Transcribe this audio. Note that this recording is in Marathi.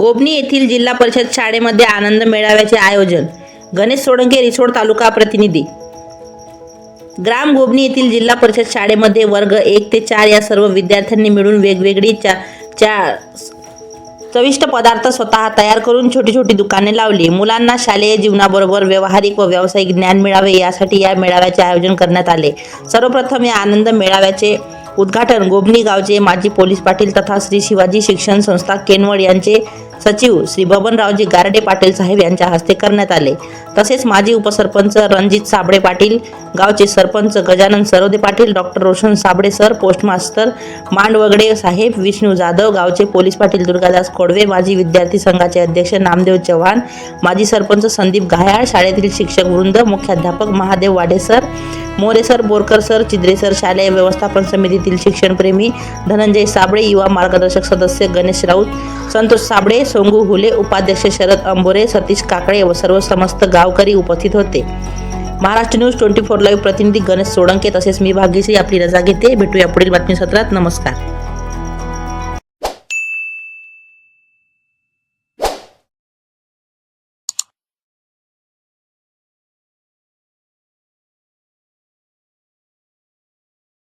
गोबनी येथील जिल्हा परिषद शाळेमध्ये आनंद मेळाव्याचे आयोजन. गणेश सोळंके, रिसोड तालुका प्रतिनिधी. ग्राम गोबनी येथील जिल्हा परिषद शाळेमध्ये वर्ग 1 ते 4 या सर्व विद्यार्थ्यांनी मिळून वेगवेगळी चविष्ट पदार्थ स्वतः तयार करून छोटी छोटी दुकाने लावली. मुलांना शालेय जीवनाबरोबर व्यावहारिक व व्यावसायिक ज्ञान मिळावे यासाठी या मेळाव्याचे आयोजन करण्यात आले. सर्वप्रथम या आनंद मेळाव्याचे उद्घाटन गोबनी गावचे माजी पोलीस पाटील तथा श्री शिवाजी शिक्षण संस्था केनवड यांचे सचिव श्री बबनरावजी गारडे पाटील साहेब यांच्या हस्ते करण्यात आले. तसेच माजी उपसरपंच रणजित साबळे पाटील, गावचे sarpanch Gajanan Sarode Patil, doctor Roshan Sable sir, postmaster Mandavgade saheb, Vishnu Jadhav, गावचे पोलीस पाटील दुर्गादास खोडवे, माजी विद्यार्थी संघाचे अध्यक्ष नामदेव चव्हाण, माजी सरपंच संदीप घायाळ, शाळेतील शिक्षक वृंद, मुख्याध्यापक Mahadev Wade sir, More sir, Borkar sir, Chidre sir, शालेय व्यवस्थापन समितीतील शिक्षणप्रेमी धनंजय साबळे, युवा मार्गदर्शक सदस्य गणेश राऊत, संतोष साबळे, सोंगू हुले, उपाध्यक्ष शरद अंबोरे, सतीश काकडे व सर्व समस्त गावकरी उपस्थित होते. महाराष्ट्र न्यूज 24 लाईव्ह प्रतिनिधी गणेश सोळंके तसेच मी भाग्यश्री आपली रजा घेते. भेटूया पुढील बातमी सत्रात. नमस्कार.